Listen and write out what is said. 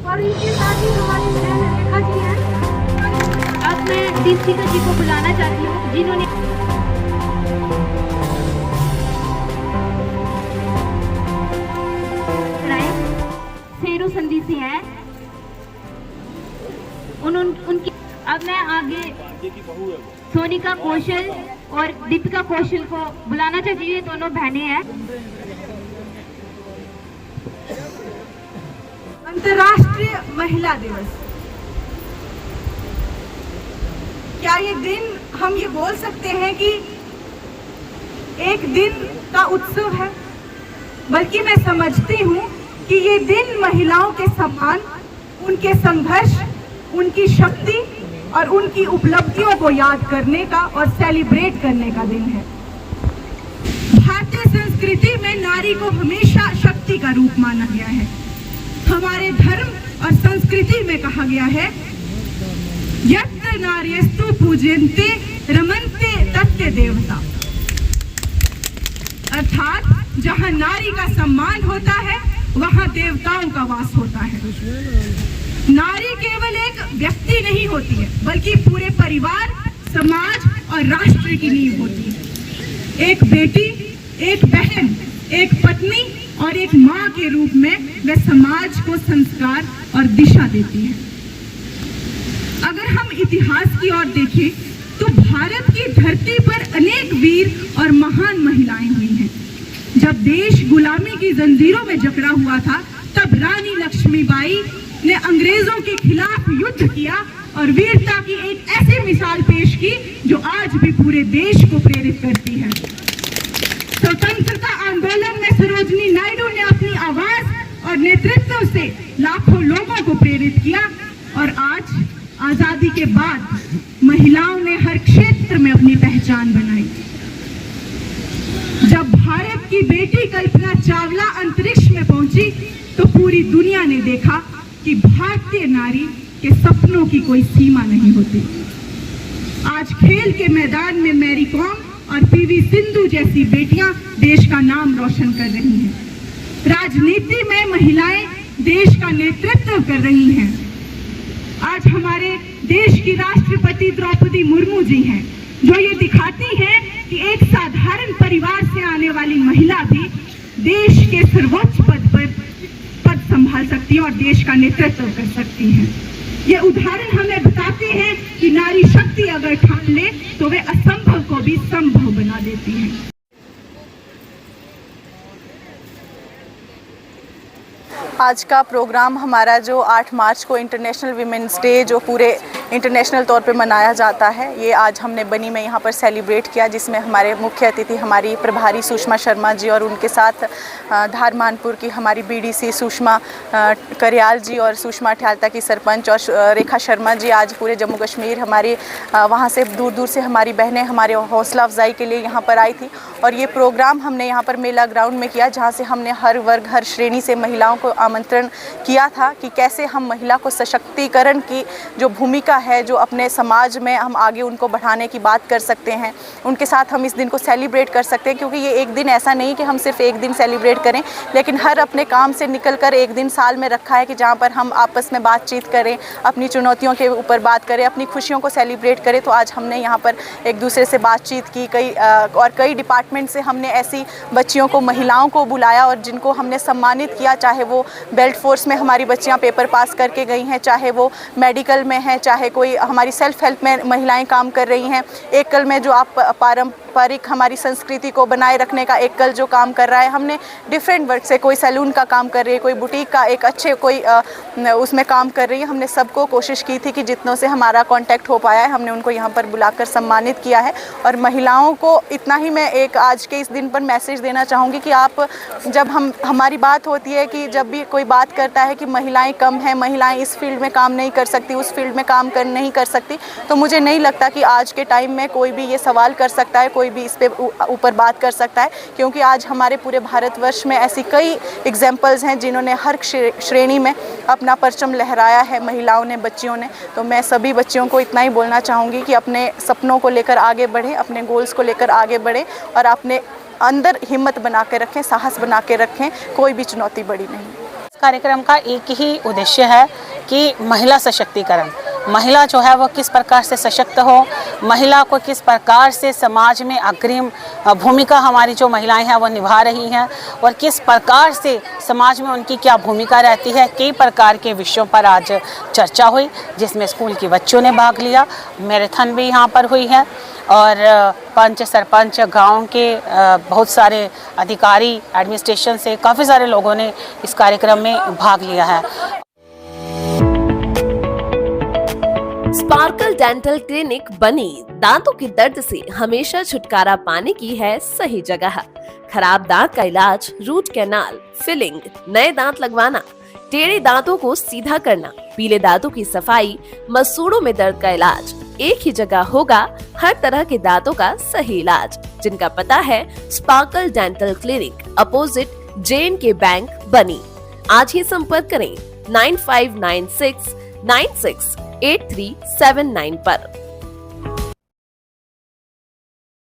और इनके साथ ही हमारी बहन रेखा जी हैं। अब मैं दीपिका जी को बुलाना चाहती हूँ जिन्होंने शेरू संदेशी हैं। उनकी अब मैं आगे सोनिका कौशल और दीपिका कौशल को बुलाना चाहती हूँ। ये दोनों बहनें हैं। अंतर्राष्ट्रीय महिला दिवस, क्या ये दिन हम ये बोल सकते हैं कि एक दिन का उत्सव है? बल्कि मैं समझती हूँ कि ये दिन महिलाओं के सम्मान, उनके संघर्ष, उनकी शक्ति और उनकी उपलब्धियों को याद करने का और सेलिब्रेट करने का दिन है। भारतीय संस्कृति में नारी को हमेशा शक्ति का रूप माना गया है। हमारे धर्म और संस्कृति में कहा गया है, यत्र नार्यस्तु पूज्यन्ते रमन्ते तत्र देवता, अर्थात जहां नारी का सम्मान होता है वहां देवताओं का वास होता है। नारी केवल एक व्यक्ति नहीं होती है, बल्कि पूरे परिवार, समाज और राष्ट्र की नींव होती है। एक बेटी, एक बहन, एक पत्नी और एक माँ के रूप में वह समाज को संस्कार और दिशा देती है। अगर हम इतिहास की ओर देखें तो भारत की धरती पर अनेक वीर और महान महिलाएं हुई हैं। जब देश गुलामी की जंजीरों में जकड़ा हुआ था, तब रानी लक्ष्मीबाई ने अंग्रेजों के खिलाफ युद्ध किया और वीरता की एक ऐसी मिसाल पेश की जो आज भी पूरे देश को प्रेरित करती है। स्वतंत्रता आंदोलन में सरोजिनी नायडू ने अपनी आवाज और नेतृत्व से लाखों लोगों को प्रेरित किया और आज आजादी के बाद महिलाओं ने हर क्षेत्र में अपनी पहचान बनाई। जब भारत की बेटी कल्पना चावला अंतरिक्ष में पहुंची तो पूरी दुनिया ने देखा कि भारतीय नारी के सपनों की कोई सीमा नहीं होती। आज खेल के मैदान में मैरी कॉम और पीवी सिंधु जैसी बेटियां देश का नाम रोशन कर रही हैं। राजनीति में महिलाएं देश का नेतृत्व कर रही हैं। आज हमारे देश की राष्ट्रपति द्रौपदी मुर्मू जी हैं, जो ये दिखाती हैं कि एक साधारण परिवार से आने वाली महिला भी देश के सर्वोच्च पद संभाल सकती है और देश का नेतृत्व कर सकती हैं। ये उदाहरण हमें बताते हैं कि नारी शक्ति अगर ठान ले तो वे असंभव को भी संभव बना देती हैं। आज का प्रोग्राम हमारा जो 8 मार्च को इंटरनेशनल वीमेंस डे जो पूरे इंटरनेशनल तौर पे मनाया जाता है, ये आज हमने बनी में यहाँ पर सेलिब्रेट किया, जिसमें हमारे मुख्य अतिथि हमारी प्रभारी सुषमा शर्मा जी और उनके साथ धार मानपुर की हमारी बीडीसी सुषमा करियाल जी और सुषमा ठ्यालता की सरपंच और रेखा शर्मा जी आज पूरे जम्मू कश्मीर हमारे वहाँ से दूर दूर से हमारी बहनें हमारे हौसला अफजाई के लिए यहाँ पर आई थी। और ये प्रोग्राम हमने यहाँ पर मेला ग्राउंड में किया, जहाँ से हमने हर वर्ग हर श्रेणी से महिलाओं को आमंत्रण किया था कि कैसे हम महिला को सशक्तिकरण की जो भूमिका है, जो अपने समाज में हम आगे उनको बढ़ाने की बात कर सकते हैं, उनके साथ हम इस दिन को सेलिब्रेट कर सकते हैं। क्योंकि ये एक दिन ऐसा नहीं कि हम सिर्फ एक दिन सेलिब्रेट करें, लेकिन हर अपने काम से निकलकर एक दिन साल में रखा है कि जहाँ पर हम आपस में बातचीत करें, अपनी चुनौतियों के ऊपर बात करें, अपनी खुशियों को सेलिब्रेट करें। तो आज हमने यहाँ पर एक दूसरे से बातचीत की, कई डिपार्टमेंट से हमने ऐसी बच्चियों को, महिलाओं को बुलाया और जिनको हमने सम्मानित किया, चाहे वो बेल्ट फोर्स में हमारी बच्चियाँ पेपर पास करके गई हैं, चाहे वो मेडिकल में हैं, चाहे कोई हमारी सेल्फ हेल्प में महिलाएं काम कर रही हैं, एकल में जो आप पारंपरिक हमारी संस्कृति को बनाए रखने का एकल जो काम कर रहा है, हमने डिफरेंट वर्क से, कोई सैलून का काम कर रही है, कोई बुटीक का एक अच्छे कोई उसमें काम कर रही है। हमने सबको कोशिश की थी कि जितनों से हमारा कांटेक्ट हो पाया है हमने उनको यहाँ पर बुलाकर सम्मानित किया है। और महिलाओं को इतना ही मैं एक आज के इस दिन पर मैसेज देना चाहूँगी कि आप जब हमारी बात होती है कि जब भी कोई बात करता है कि महिलाएं कम हैं, महिलाएं इस फील्ड में काम नहीं कर सकती, उस फील्ड में काम नहीं कर सकती, तो मुझे नहीं लगता कि आज के टाइम में कोई भी ये सवाल कर सकता है, कोई भी इस पे ऊपर बात कर सकता है। क्योंकि आज हमारे पूरे भारतवर्ष में ऐसी कई एग्जाम्पल्स हैं जिन्होंने हर श्रेणी में अपना परचम लहराया है, महिलाओं ने, बच्चियों ने। तो मैं सभी बच्चियों को इतना ही बोलना चाहूँगी कि अपने सपनों को लेकर आगे बढ़ें, अपने गोल्स को लेकर आगे बढ़ें और अपने अंदर हिम्मत बना के रखें, साहस बना के रखें, कोई भी चुनौती बड़ी नहीं। कार्यक्रम का एक ही उद्देश्य है कि महिला सशक्तिकरण, महिला जो है वो किस प्रकार से सशक्त हो, महिला को किस प्रकार से समाज में अग्रिम भूमिका हमारी जो महिलाएं हैं वो निभा रही हैं और किस प्रकार से समाज में उनकी क्या भूमिका रहती है। कई प्रकार के विषयों पर आज चर्चा हुई, जिसमें स्कूल के बच्चों ने भाग लिया, मैराथन भी यहाँ पर हुई है और पंच सरपंच गांव के बहुत सारे अधिकारी, एडमिनिस्ट्रेशन से काफ़ी सारे लोगों ने इस कार्यक्रम में भाग लिया है। स्पार्कल डेंटल क्लिनिक बनी दांतों के दर्द से हमेशा छुटकारा पाने की है सही जगह। खराब दांत का इलाज, रूट कैनाल, फिलिंग, नए दांत लगवाना, टेढ़े दांतों को सीधा करना, पीले दांतों की सफाई, मसूड़ों में दर्द का इलाज, एक ही जगह होगा हर तरह के दांतों का सही इलाज। जिनका पता है sparkle dental clinic, opposite J&K bank बनी। आज ही संपर्क करें 9596968379 पर।